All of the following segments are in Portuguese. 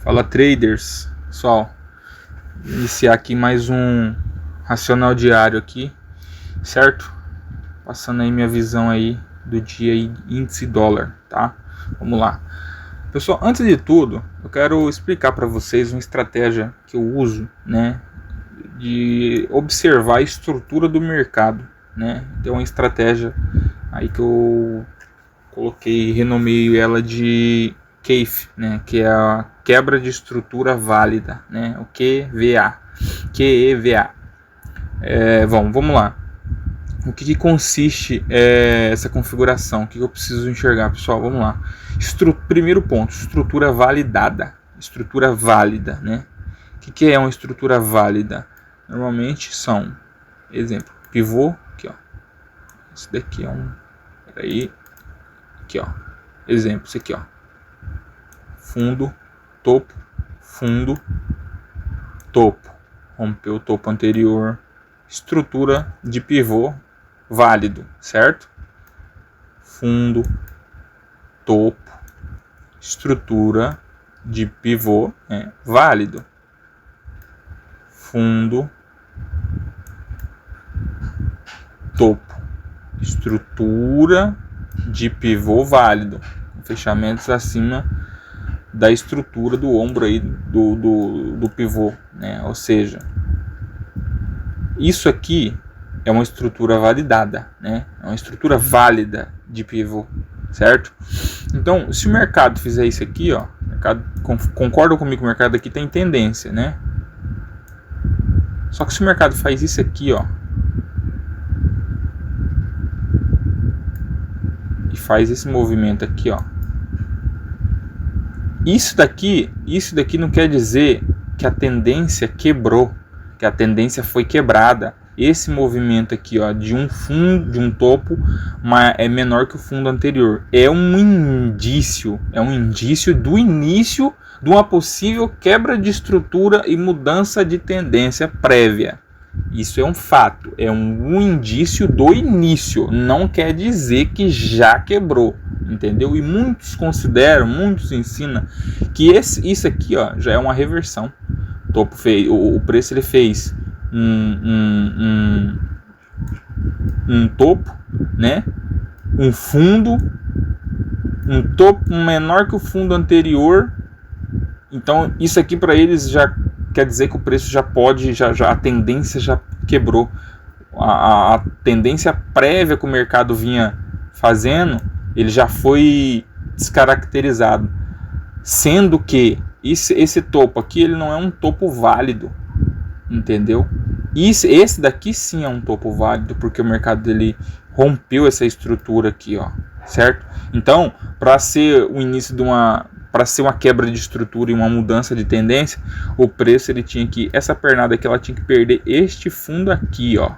Fala, traders, pessoal. Iniciar aqui mais um racional diário aqui, certo? Passando aí minha visão aí do dia aí, índice dólar, tá? Vamos lá. Pessoal, antes de tudo, eu quero explicar para vocês uma estratégia que eu uso, né, de observar a estrutura do mercado, né? Então, uma estratégia aí que eu coloquei, renomeio ela de KEVA, né, que é a quebra de estrutura válida, né, o QVA, QEVA. Vamos lá. O que consiste essa configuração? O que eu preciso enxergar, pessoal? Vamos lá. Primeiro ponto, estrutura validada. Estrutura válida, né? O que é uma estrutura válida? Normalmente são, exemplo, pivô, aqui ó. Esse daqui é um, peraí, aqui ó. Exemplo, esse aqui ó. Fundo, topo, fundo, topo. Rompeu o topo anterior. Estrutura de pivô válido, certo? Fundo, topo, estrutura de pivô válido. Fundo, topo, estrutura de pivô válido. Fechamentos acima da estrutura do ombro aí do pivô, né? Ou seja, isso aqui é uma estrutura validada, né? É uma estrutura válida de pivô, certo? Então, se o mercado fizer isso aqui, ó, concorda comigo que o mercado aqui tem tendência, né? Só que se o mercado faz isso aqui, ó, e faz esse movimento aqui, ó, isso daqui não quer dizer que a tendência quebrou, que a tendência foi quebrada. Esse movimento aqui, ó, de um fundo, de um topo, é menor que o fundo anterior. É um indício do início de uma possível quebra de estrutura e mudança de tendência prévia. Isso é um fato, é um indício do início, não quer dizer que já quebrou, entendeu? E muitos ensinam que isso aqui, ó, já é uma reversão. O preço ele fez um topo, né? Um fundo, um topo menor que o fundo anterior. Então isso aqui para eles já quer dizer que o preço já a tendência já quebrou. A tendência prévia que o mercado vinha fazendo, ele já foi descaracterizado. Sendo que esse topo aqui, ele não é um topo válido, entendeu? Esse daqui sim é um topo válido, porque o mercado dele rompeu essa estrutura aqui, ó, certo? Então, para ser o início de para ser uma quebra de estrutura e uma mudança de tendência, o preço ele tinha que, essa pernada aqui, ela tinha que perder este fundo aqui, ó,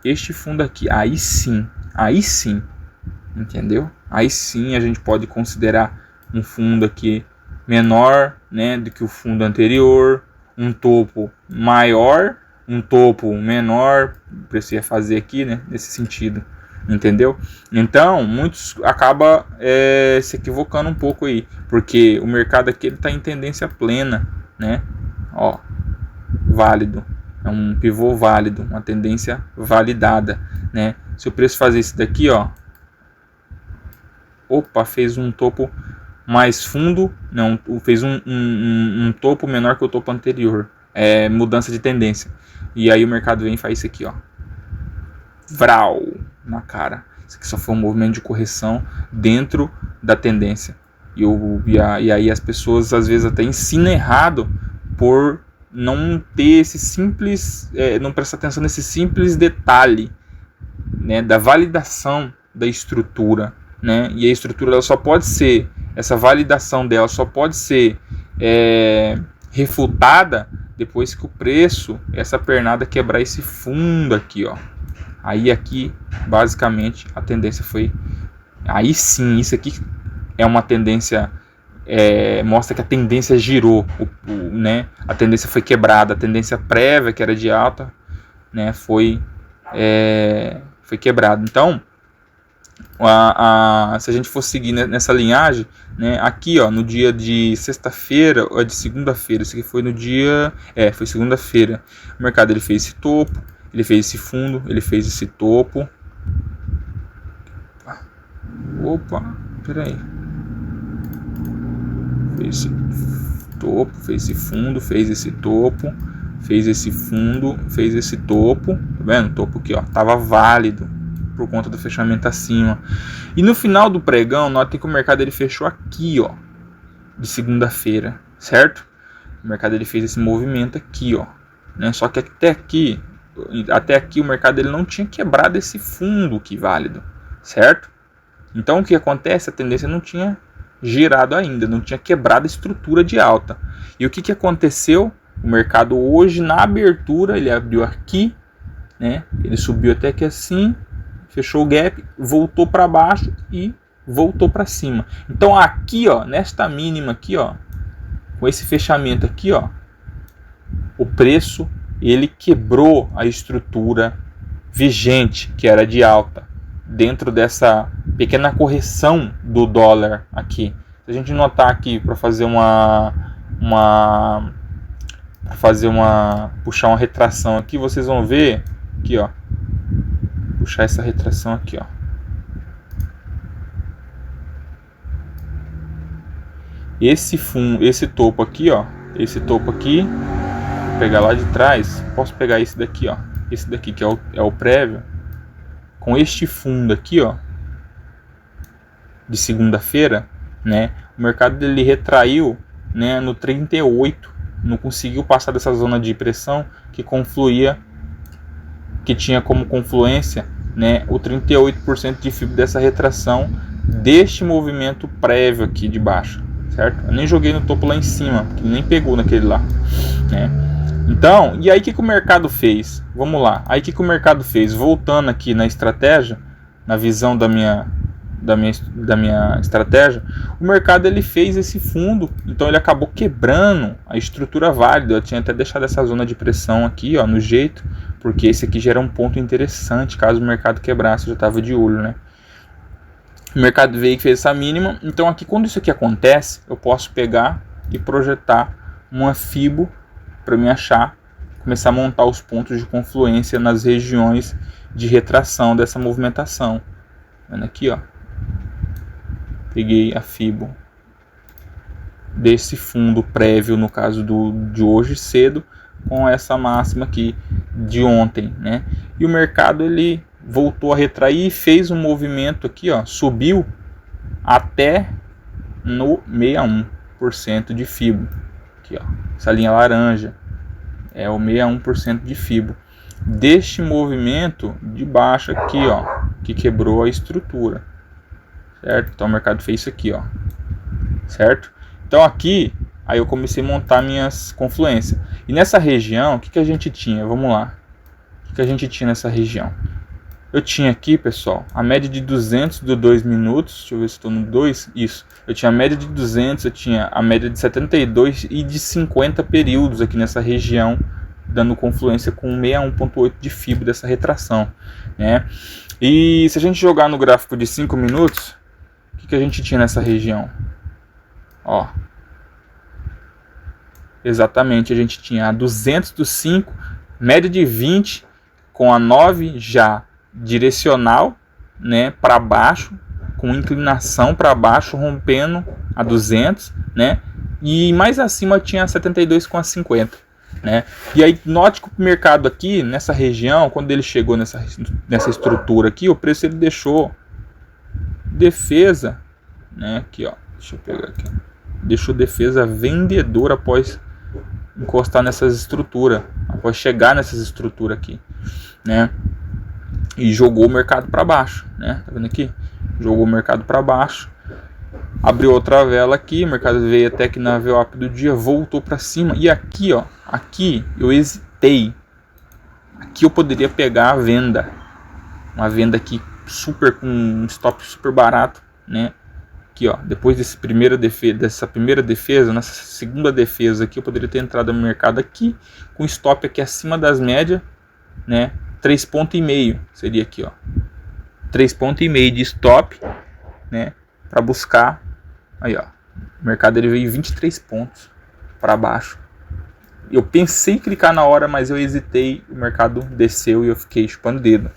este fundo aqui. Aí sim, entendeu? Aí sim a gente pode considerar um fundo aqui menor, né, do que o fundo anterior, um topo maior, um topo menor, precisa fazer aqui, né, nesse sentido, entendeu? Então, muitos acabam se equivocando um pouco aí, porque o mercado aqui está em tendência plena, né, ó, válido, é um pivô válido, uma tendência validada, né? Se o preço fazer isso daqui, ó, fez um topo mais fundo, não, fez um topo menor que o topo anterior, mudança de tendência, e aí o mercado vem e faz isso aqui, ó, vral, na cara. Isso aqui só foi um movimento de correção dentro da tendência, e aí as pessoas às vezes até ensinam errado por não ter esse simples, não prestar atenção nesse simples detalhe, né, da validação da estrutura, né? E a estrutura ela só pode ser, essa validação dela só pode ser refutada depois que o preço, essa pernada quebrar esse fundo aqui, ó. Aí aqui, basicamente, a tendência foi, aí sim, isso aqui é uma tendência, mostra que a tendência girou, né? A tendência foi quebrada, a tendência prévia, que era de alta, né, foi quebrada. Então, Se a gente for seguir nessa linhagem, né, aqui ó, no dia de sexta-feira ou de segunda-feira, isso aqui foi no dia, foi segunda-feira, o mercado ele fez esse topo, ele fez esse fundo, ele fez esse topo, peraí, fez esse topo, fez esse fundo, fez esse topo, fez esse fundo, fez esse topo, tá vendo? O topo aqui ó, tava válido por conta do fechamento acima. E no final do pregão, notem que o mercado ele fechou aqui, ó, de segunda-feira, certo? O mercado ele fez esse movimento aqui, ó, né? Só que até aqui o mercado ele não tinha quebrado esse fundo aqui válido, certo? Então o que acontece? A tendência não tinha girado ainda, não tinha quebrado a estrutura de alta. E o que aconteceu? O mercado hoje na abertura ele abriu aqui, né? Ele subiu até aqui assim, fechou o gap, voltou para baixo e voltou para cima. Então aqui, ó, nesta mínima aqui, ó, com esse fechamento aqui, ó, o preço ele quebrou a estrutura vigente que era de alta dentro dessa pequena correção do dólar aqui. Se a gente notar aqui para fazer puxar uma retração aqui, vocês vão ver aqui, ó, puxar essa retração aqui, ó. Esse topo aqui, ó, vou pegar lá de trás, posso pegar esse daqui, ó, esse daqui que é o prévio, com este fundo aqui, ó, de segunda-feira, né, o mercado ele retraiu, né, no 38, não conseguiu passar dessa zona de pressão que confluía, que tinha como confluência, né, o 38% de FIBO dessa retração deste movimento prévio aqui de baixo, certo? Eu nem joguei no topo lá em cima, porque nem pegou naquele lá, né? Então, e aí o que o mercado fez? Vamos lá, aí o que o mercado fez? Voltando aqui na estratégia, na visão da minha estratégia, o mercado ele fez esse fundo, então ele acabou quebrando a estrutura válida. Eu tinha até deixado essa zona de pressão aqui, ó, no jeito, porque esse aqui já era um ponto interessante caso o mercado quebrasse, eu já estava de olho, né? O mercado veio e fez essa mínima, então aqui quando isso aqui acontece, eu posso pegar e projetar uma FIBO para me achar, começar a montar os pontos de confluência nas regiões de retração dessa movimentação. Vendo aqui, ó, peguei a FIBO desse fundo prévio, no caso de hoje cedo, com essa máxima aqui de ontem, né? E o mercado ele voltou a retrair e fez um movimento aqui, ó, subiu até no 61% de FIBO. Aqui, ó, essa linha laranja é o 61% de FIBO deste movimento de baixo aqui, ó, que quebrou a estrutura, certo? Então o mercado fez isso aqui, ó, certo? Então aqui, aí eu comecei a montar minhas confluências. E nessa região, o que a gente tinha? Vamos lá. O que a gente tinha nessa região? Eu tinha aqui, pessoal, a média de 200 do 2 minutos. Deixa eu ver se estou no 2. Isso. Eu tinha a média de 200, eu tinha a média de 72 e de 50 períodos aqui nessa região, dando confluência com 61,8 de FIBO dessa retração, né? E se a gente jogar no gráfico de 5 minutos, o que a gente tinha nessa região? Ó, exatamente, a gente tinha a 200 do 5, média de 20, com a 9 já direcional, né, para baixo, com inclinação para baixo, rompendo a 200, né? E mais acima tinha a 72 com a 50, né? E aí note que o mercado aqui nessa região, quando ele chegou nessa estrutura aqui, o preço ele deixou defesa, né? Aqui, ó, deixa eu pegar aqui, deixou defesa vendedora após encostar nessas estruturas, após chegar nessas estruturas aqui, né? E jogou o mercado para baixo, né? Tá vendo aqui? Jogou o mercado para baixo, abriu outra vela aqui, o mercado veio até que na VWAP do dia, voltou para cima. E aqui, ó, aqui eu hesitei. Aqui eu poderia pegar a venda, uma venda aqui super, com um stop super barato, né? Aqui, ó, depois dessa primeira defesa, nessa segunda defesa aqui, eu poderia ter entrado no mercado aqui com stop aqui acima das médias, né? 3,5 seria aqui, ó, 3,5 de stop, né, para buscar. Aí, ó, o mercado ele veio 23 pontos para baixo. Eu pensei em clicar na hora, mas eu hesitei, o mercado desceu e eu fiquei chupando o dedo.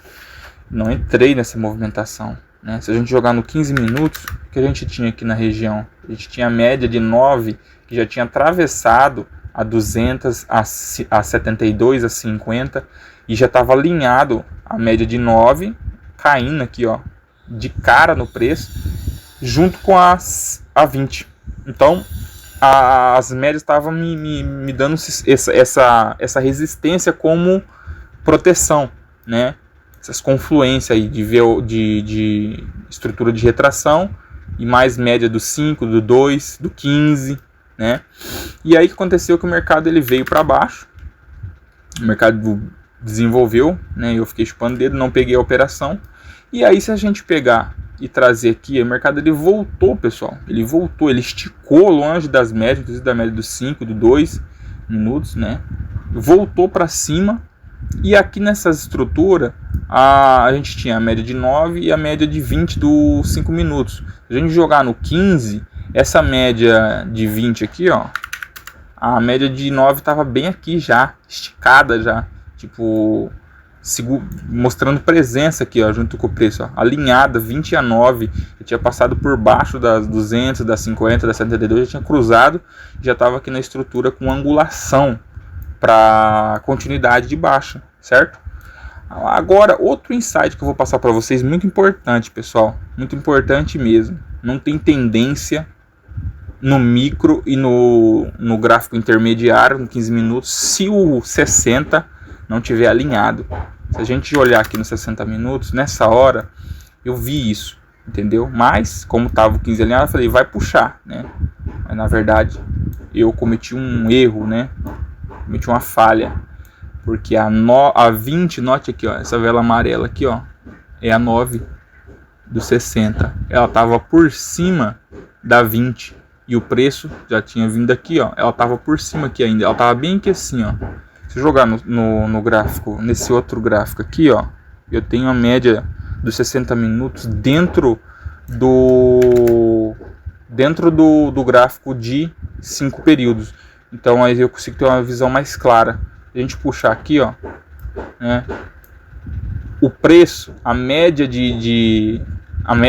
Não entrei nessa movimentação, né? Se a gente jogar no 15 minutos, o que a gente tinha aqui na região? A gente tinha a média de 9, que já tinha atravessado a 200, a 72, a 50, e já estava alinhado a média de 9, caindo aqui, ó, de cara no preço, junto com a 20. Então, as médias estavam me dando essa resistência como proteção, né? Essas confluências aí de estrutura de retração e mais média do 5, do 2, do 15, né? E aí o que aconteceu que o mercado ele veio para baixo, o mercado desenvolveu, né? Eu fiquei chupando o dedo, não peguei a operação. E aí se a gente pegar e trazer aqui, o mercado ele voltou, pessoal. Ele voltou, ele esticou longe das médias, inclusive da média dos 5, do 2 minutos, né? Voltou para cima. E aqui nessa estrutura, a gente tinha a média de 9 e a média de 20 dos 5 minutos. Se a gente jogar no 15, essa média de 20 aqui, ó, a média de 9 estava bem aqui já, esticada já, tipo, mostrando presença aqui, ó, junto com o preço, ó, alinhada, 20 a 9, eu tinha passado por baixo das 200, das 50, das 72, já tinha cruzado, já estava aqui na estrutura com angulação para continuidade de baixa, certo? Agora, outro insight que eu vou passar para vocês, muito importante, pessoal, muito importante mesmo, não tem tendência no micro e no gráfico intermediário, no 15 minutos, se o 60 não tiver alinhado. Se a gente olhar aqui nos 60 minutos, nessa hora, eu vi isso, entendeu? Mas, como estava o 15 alinhado, eu falei, vai puxar, né? Mas, na verdade, eu cometi um erro, né? Cometi uma falha. Porque a 20, note aqui, ó, essa vela amarela aqui, ó, é a 9 do 60. Ela estava por cima da 20. E o preço já tinha vindo aqui, ó. Ela estava por cima aqui ainda. Ela estava bem aqui assim, ó. Se eu jogar no gráfico, nesse outro gráfico aqui, ó, eu tenho a média dos 60 minutos dentro do gráfico de 5 períodos. Então aí eu consigo ter uma visão mais clara. A gente puxar aqui, ó, né, o preço, a média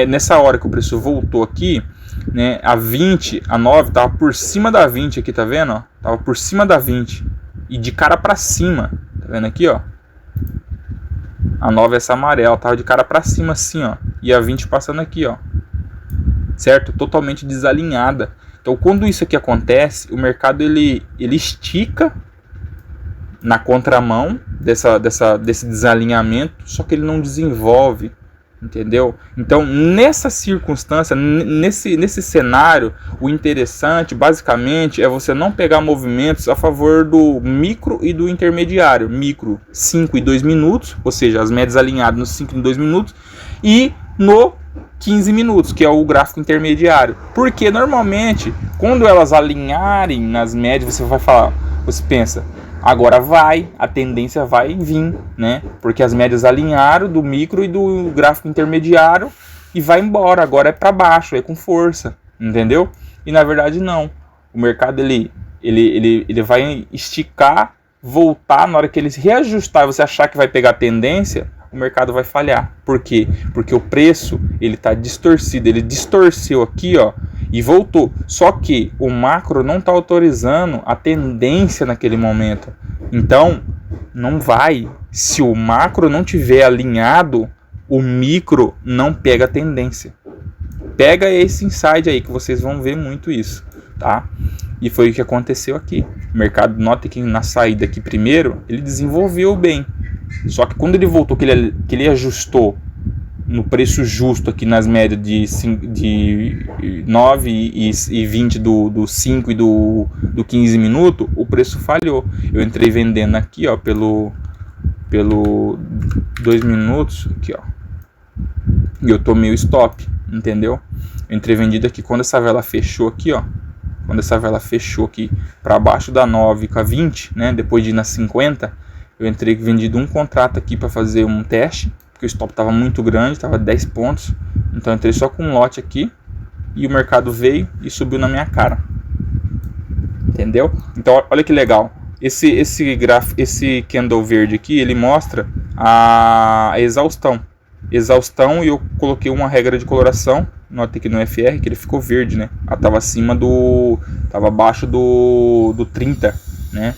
nessa hora que o preço voltou aqui, né, a 20, a 9 tava por cima da 20 aqui, tá vendo, ó? Tava por cima da 20 e de cara para cima, tá vendo aqui, ó? A 9 é essa amarela, tava de cara para cima assim, ó, e a 20 passando aqui, ó. Certo? Totalmente desalinhada. Então, quando isso aqui acontece, o mercado ele estica na contramão desse desalinhamento, só que ele não desenvolve, entendeu? Então, nessa circunstância, nesse cenário, o interessante, basicamente, é você não pegar movimentos a favor do micro e do intermediário. Micro, 5 e 2 minutos, ou seja, as médias alinhadas nos 5 e 2 minutos, e no 15 minutos, que é o gráfico intermediário. Porque, normalmente, quando elas alinharem nas médias, você pensa, agora a tendência vai vir, né? Porque as médias alinharam do micro e do gráfico intermediário e vai embora, agora é para baixo, é com força, entendeu? E na verdade não. O mercado ele vai esticar, voltar, na hora que ele reajustar, você achar que vai pegar tendência, o mercado vai falhar. Por quê? Porque o preço ele está distorcido, ele distorceu aqui, ó, e voltou. Só que o macro não está autorizando a tendência naquele momento. Então, não vai. Se o macro não tiver alinhado, o micro não pega a tendência. Pega esse insight aí que vocês vão ver muito isso, tá? E foi o que aconteceu aqui. O mercado, nota que na saída aqui primeiro, ele desenvolveu bem. Só que quando ele voltou, que ele ajustou no preço justo aqui nas médias de 9 e 20 do 5 e do 15 minutos, o preço falhou. Eu entrei vendendo aqui, ó, pelo 2 minutos, aqui, ó, e eu tomei o stop, entendeu? Eu entrei vendido aqui quando essa vela fechou aqui, ó. Quando essa vela fechou aqui para baixo da 9 com a 20, né, depois de ir na 50, eu entrei vendido um contrato aqui para fazer um teste, porque o stop estava muito grande, estava 10 pontos. Então eu entrei só com um lote aqui e o mercado veio e subiu na minha cara. Entendeu? Então olha que legal. Esse candle verde aqui, ele mostra a exaustão. Exaustão, e eu coloquei uma regra de coloração. Nota aqui no FR que ele ficou verde, né? Ela tava acima do... Tava abaixo do 30, né?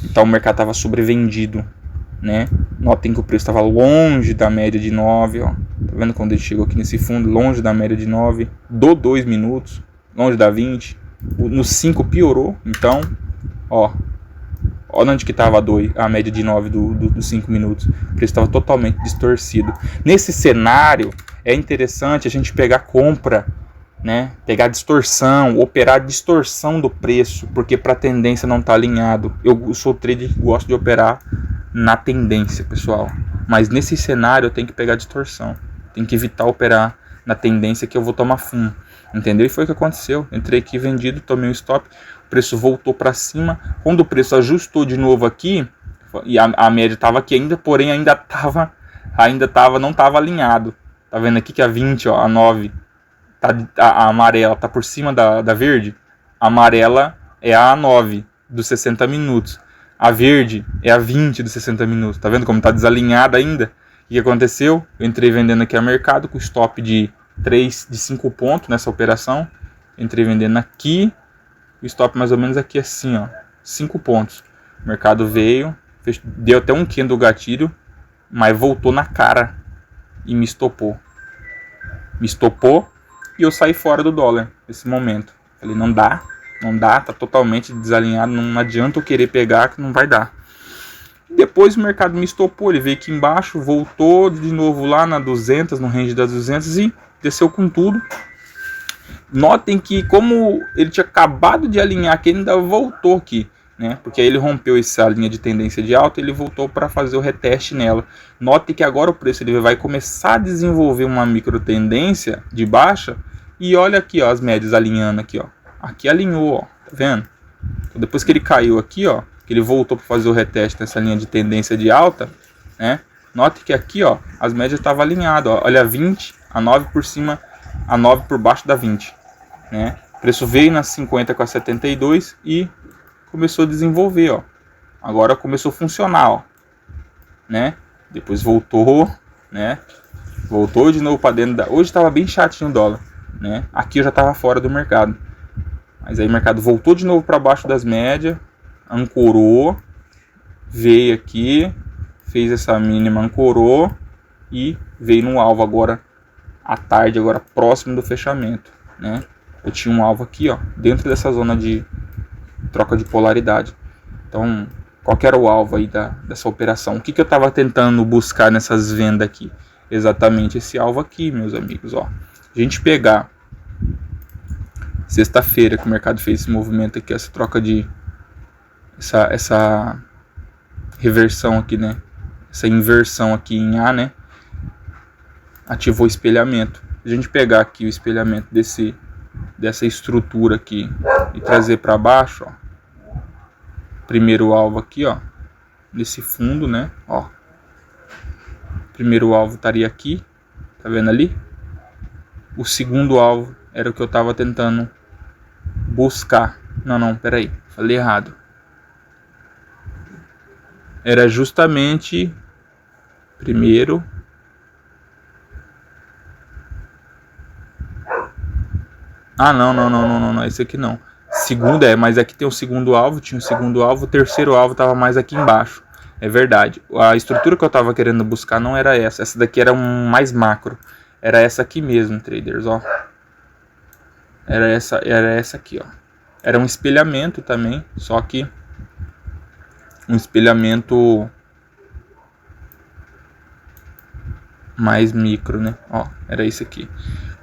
Então o mercado tava sobrevendido, né? Notem que o preço estava longe da média de 9, ó. Tá vendo quando ele chegou aqui nesse fundo? Longe da média de 9, do 2 minutos, longe da 20. No 5 piorou, então, ó. Olha onde que estava a média de 9 dos 5 minutos. O preço estava totalmente distorcido. Nesse cenário, é interessante a gente pegar compra, né? Pegar distorção, operar distorção do preço, porque para a tendência não está alinhado. Eu sou trader que gosto de operar na tendência, pessoal. Mas nesse cenário eu tenho que pegar distorção. Tenho que evitar operar na tendência que eu vou tomar fumo. Entendeu? E foi o que aconteceu. Entrei aqui vendido, tomei um stop. O preço voltou para cima. Quando o preço ajustou de novo aqui, e a média estava aqui ainda, porém não estava alinhado. Tá vendo aqui que a 20, ó, a 9, a amarela tá por cima da verde. A amarela é a 9 dos 60 minutos. A verde é a 20 dos 60 minutos. Tá vendo como tá desalinhada ainda? O que aconteceu? Eu entrei vendendo aqui a mercado com stop de 5 pontos nessa operação. Entrei vendendo aqui. O stop mais ou menos aqui assim, ó, 5 pontos. O mercado veio, deu até um candle do gatilho, mas voltou na cara e me estopou. Me estopou e eu saí fora do dólar nesse momento. Falei, não dá, tá totalmente desalinhado, não adianta eu querer pegar que não vai dar. Depois o mercado me estopou, ele veio aqui embaixo, voltou de novo lá na 200, no range das 200 e desceu com tudo. Notem que como ele tinha acabado de alinhar aqui, ele ainda voltou aqui, né? Porque aí ele rompeu essa linha de tendência de alta e ele voltou para fazer o reteste nela. Notem que agora o preço ele vai começar a desenvolver uma micro tendência de baixa. E olha aqui, ó, as médias alinhando aqui, ó. Aqui alinhou, ó, tá vendo? Então, depois que ele caiu aqui, ó, que ele voltou para fazer o reteste nessa linha de tendência de alta, né? Note que aqui, ó, as médias estavam alinhadas, ó. Olha a 20, a 9 por cima, a 9 por baixo da 20. Né? O preço veio nas 50 com a 72 e começou a desenvolver, ó. Agora começou a funcionar, ó, né? Depois voltou, né? Voltou de novo para dentro da... Hoje estava bem chatinho o dólar, né? Aqui eu já estava fora do mercado. Mas aí o mercado voltou de novo para baixo das médias, ancorou, veio aqui, fez essa mínima, ancorou e veio no alvo agora à tarde, agora próximo do fechamento, né? Eu tinha um alvo aqui, ó, dentro dessa zona de troca de polaridade. Então, qual que era o alvo aí dessa operação? O que eu estava tentando buscar nessas vendas aqui? Exatamente esse alvo aqui, meus amigos, ó. A gente pegar sexta-feira que o mercado fez esse movimento aqui, essa troca de... Essa reversão aqui, né? Essa inversão aqui em A, né? Ativou o espelhamento. A gente pegar aqui o espelhamento dessa estrutura aqui e trazer para baixo, ó. Primeiro alvo aqui, ó, nesse fundo, né, ó. Primeiro alvo estaria aqui, tá vendo ali? O segundo alvo era o que eu tava tentando buscar. Não, peraí, falei errado. Era justamente primeiro. Ah, não, esse aqui não. Segundo mas aqui tem o segundo alvo, tinha o segundo alvo, o terceiro alvo estava mais aqui embaixo. É verdade. A estrutura que eu estava querendo buscar não era essa. Essa daqui era um mais macro. Era essa aqui mesmo, traders, ó. Era essa aqui, ó. Era um espelhamento também, só que um espelhamento mais micro, né? Ó, era isso aqui.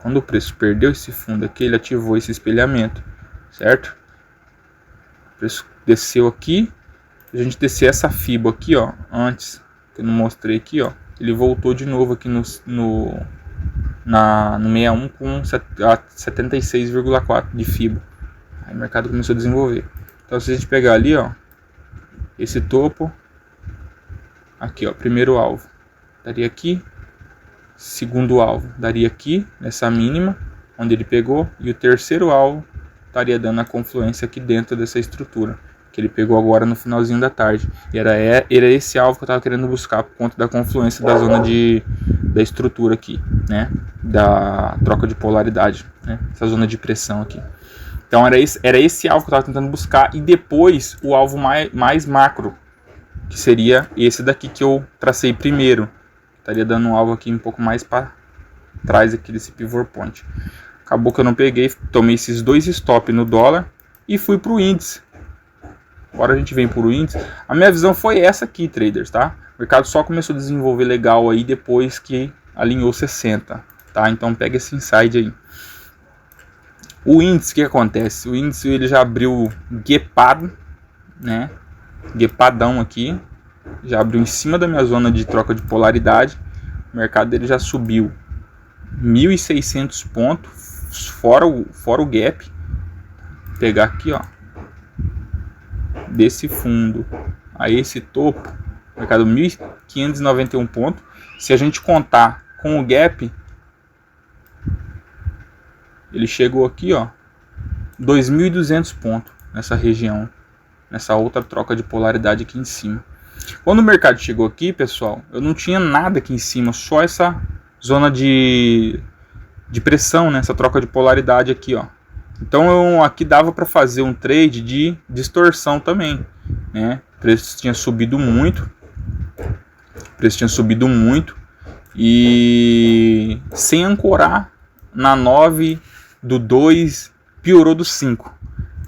Quando o preço perdeu esse fundo aqui, ele ativou esse espelhamento, certo? O preço desceu aqui, a gente descer essa FIBO aqui, ó, antes, que eu não mostrei aqui, ó, ele voltou de novo aqui no 61 com 76,4 de FIBO. Aí o mercado começou a desenvolver. Então se a gente pegar ali, ó, esse topo, aqui, ó, primeiro alvo, estaria aqui, segundo alvo daria aqui, nessa mínima, onde ele pegou, e o terceiro alvo estaria dando a confluência aqui dentro dessa estrutura, que ele pegou agora no finalzinho da tarde. E era esse alvo que eu estava querendo buscar por conta da confluência da zona da estrutura aqui, né? Da troca de polaridade, né? Essa zona de pressão aqui. Então era esse alvo que eu estava tentando buscar, e depois o alvo mais macro, que seria esse daqui que eu tracei primeiro. Estaria dando um alvo aqui um pouco mais para trás aqui desse pivot point. Acabou que eu não peguei, tomei esses 2 stop no dólar e fui para o índice. Agora a gente vem para o índice. A minha visão foi essa aqui, traders, tá? O mercado só começou a desenvolver legal aí depois que alinhou 60, tá? Então pega esse insight aí. O índice, o que acontece? O índice ele já abriu gapado, né? Gapadão aqui. Já abriu em cima da minha zona de troca de polaridade. O mercado dele já subiu 1.600 pontos, fora o gap. Vou pegar aqui, ó, desse fundo a esse topo, mercado 1.591 pontos. Se a gente contar com o gap, ele chegou aqui, ó, 2.200 pontos nessa região, nessa outra troca de polaridade aqui em cima. Quando o mercado chegou aqui, pessoal, eu não tinha nada aqui em cima, só essa zona de pressão, né? Essa troca de polaridade aqui, ó. Então aqui dava para fazer um trade de distorção também, né? O preço tinha subido muito, e sem ancorar na 9 do 2, piorou do 5.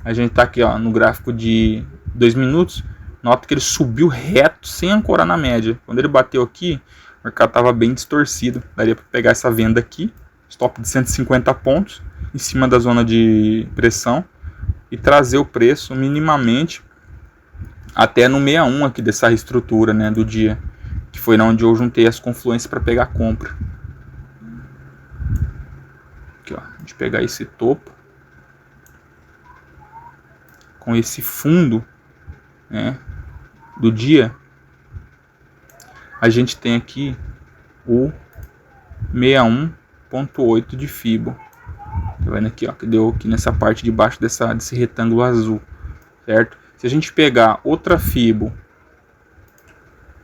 A gente tá aqui, ó, no gráfico de 2 minutos. Nota que ele subiu reto, sem ancorar na média. Quando ele bateu aqui, o mercado estava bem distorcido. Daria para pegar essa venda aqui, stop de 150 pontos, em cima da zona de pressão, e trazer o preço minimamente até no 61 aqui dessa reestrutura, né, do dia, que foi onde eu juntei as confluências para pegar a compra. Aqui, ó, a gente pegar esse topo com esse fundo, né, do dia, a gente tem aqui o 61.8 de Fibo. Tá vendo aqui, ó, que deu aqui nessa parte de baixo desse retângulo azul, certo? Se a gente pegar outra Fibo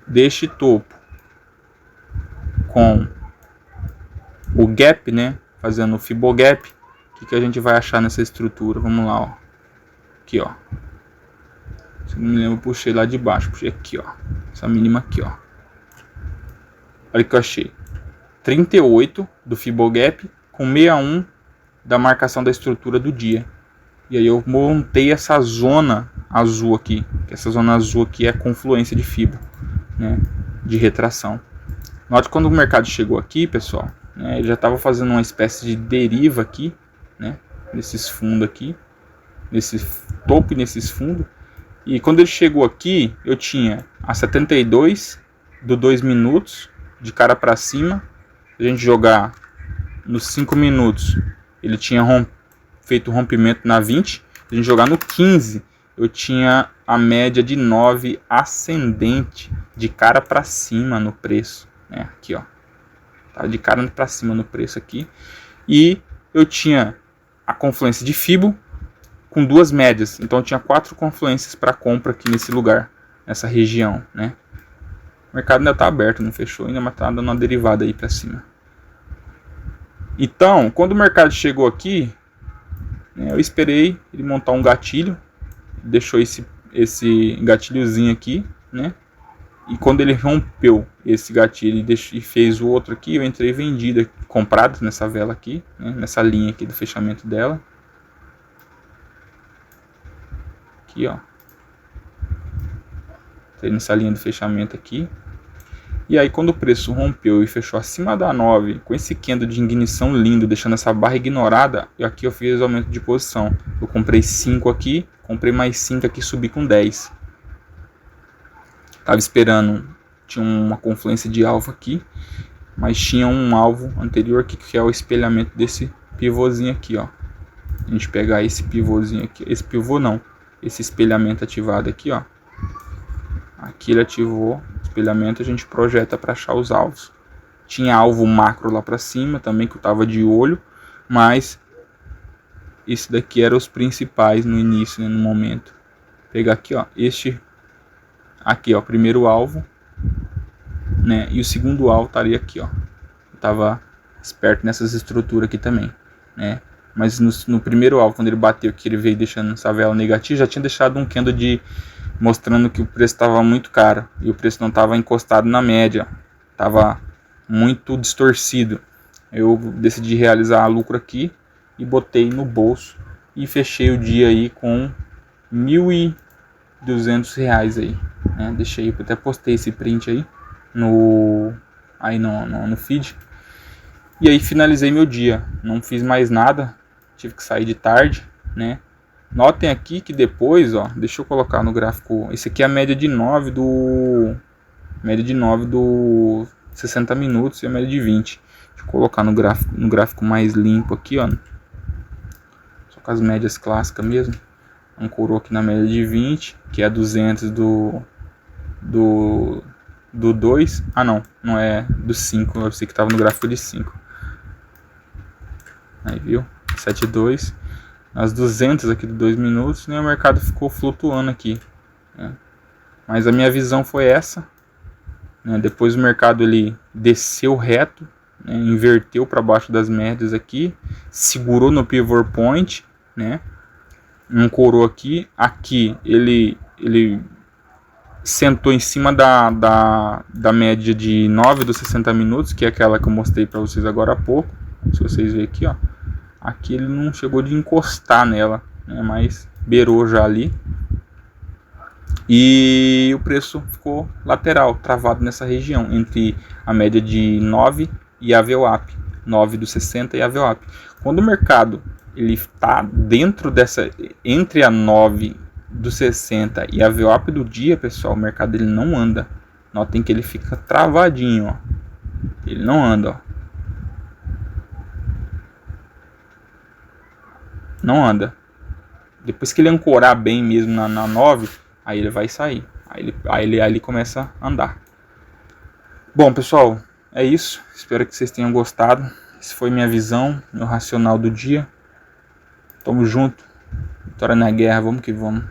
deste topo com o gap, né, fazendo o Fibo gap, o que a gente vai achar nessa estrutura? Vamos lá, ó. Aqui, ó. Se não me lembro, eu puxei lá de baixo. Puxei aqui, ó. Essa mínima aqui, ó. Olha o que eu achei. 38 do Fibogap com 61 da marcação da estrutura do dia. E aí eu montei essa zona azul aqui. Que essa zona azul aqui é a confluência de Fibo, né, de retração. Note quando o mercado chegou aqui, pessoal, né, ele já estava fazendo uma espécie de deriva aqui, né, nesses fundos aqui. Nesse topo e nesses fundos. E quando ele chegou aqui, eu tinha a 72 do 2 minutos, de cara para cima. Se a gente jogar nos 5 minutos, ele tinha feito rompimento na 20. Se a gente jogar no 15, eu tinha a média de 9 ascendente, de cara para cima no preço, né? Aqui, ó, tá de cara para cima no preço aqui. E eu tinha a confluência de Fibo com 2 médias, então eu tinha 4 confluências para compra aqui nesse lugar, nessa região, né? O mercado ainda está aberto, não fechou ainda, mas está dando uma derivada aí para cima. Então, quando o mercado chegou aqui, né, eu esperei ele montar um gatilho, deixou esse gatilhozinho aqui, né? E quando ele rompeu esse gatilho e fez o outro aqui, eu entrei vendido, comprado nessa vela aqui, né, nessa linha aqui do fechamento dela. Aqui, ó, nessa linha de fechamento aqui. E aí quando o preço rompeu e fechou acima da 9, com esse candle de ignição lindo, deixando essa barra ignorada, e aqui eu fiz aumento de posição. Eu comprei 5 aqui, comprei mais 5 aqui, subi com 10. Tava esperando, tinha uma confluência de alvo aqui, mas tinha um alvo anterior aqui, que é o espelhamento desse pivôzinho aqui, ó. A gente pegar esse pivôzinho aqui, esse pivô não, esse espelhamento ativado aqui, ó. Aqui ele ativou o espelhamento, a gente projeta para achar os alvos. Tinha alvo macro lá para cima também que eu tava de olho, mas esse daqui eram os principais no início, né, no momento. Vou pegar aqui, ó, este aqui, ó, primeiro alvo, né? E o segundo alvo estaria aqui, ó. Eu tava esperto nessas estruturas aqui também, né? Mas no primeiro alvo, quando ele bateu, que ele veio deixando essa vela negativa, já tinha deixado um candle de mostrando que o preço estava muito caro e o preço não estava encostado na média, estava muito distorcido. Eu decidi realizar a lucro aqui e botei no bolso e fechei o dia aí com R$1.200 aí, né? Deixei, eu até postei esse print aí no feed. E aí finalizei meu dia, não fiz mais nada, tive que sair de tarde, né? Notem aqui que depois, ó, deixa eu colocar no gráfico, esse aqui é a média de 9 do 60 minutos e a média de 20. Deixa eu colocar no gráfico mais limpo aqui, ó. Só com as médias clássicas mesmo. Ancorou aqui na média de 20, que é a 200 do 2. Ah, não é do 5, eu sei que estava no gráfico de 5. Aí, viu? 7,2. As 200 aqui de 2 minutos, né, o mercado ficou flutuando aqui, né? Mas a minha visão foi essa, né? Depois o mercado ele desceu reto, né, inverteu para baixo das médias aqui, segurou no pivot point, né, ancorou aqui, ele sentou em cima da média de 9 dos 60 minutos, que é aquela que eu mostrei para vocês agora há pouco. Se vocês verem aqui, ó, aqui ele não chegou de encostar nela, né, mas beirou já ali. E o preço ficou lateral, travado nessa região, entre a média de 9 e a VWAP, 9 dos 60 e a VWAP. Quando o mercado ele está dentro dessa, entre a 9 dos 60 e a VWAP do dia, pessoal, o mercado ele não anda. Notem que ele fica travadinho, ó. Ele não anda, ó. Não anda. Depois que ele ancorar bem mesmo na 9, aí ele vai sair. Aí ele começa a andar. Bom, pessoal, é isso. Espero que vocês tenham gostado. Essa foi minha visão, meu racional do dia. Tamo junto. Vitória na guerra, vamos que vamos.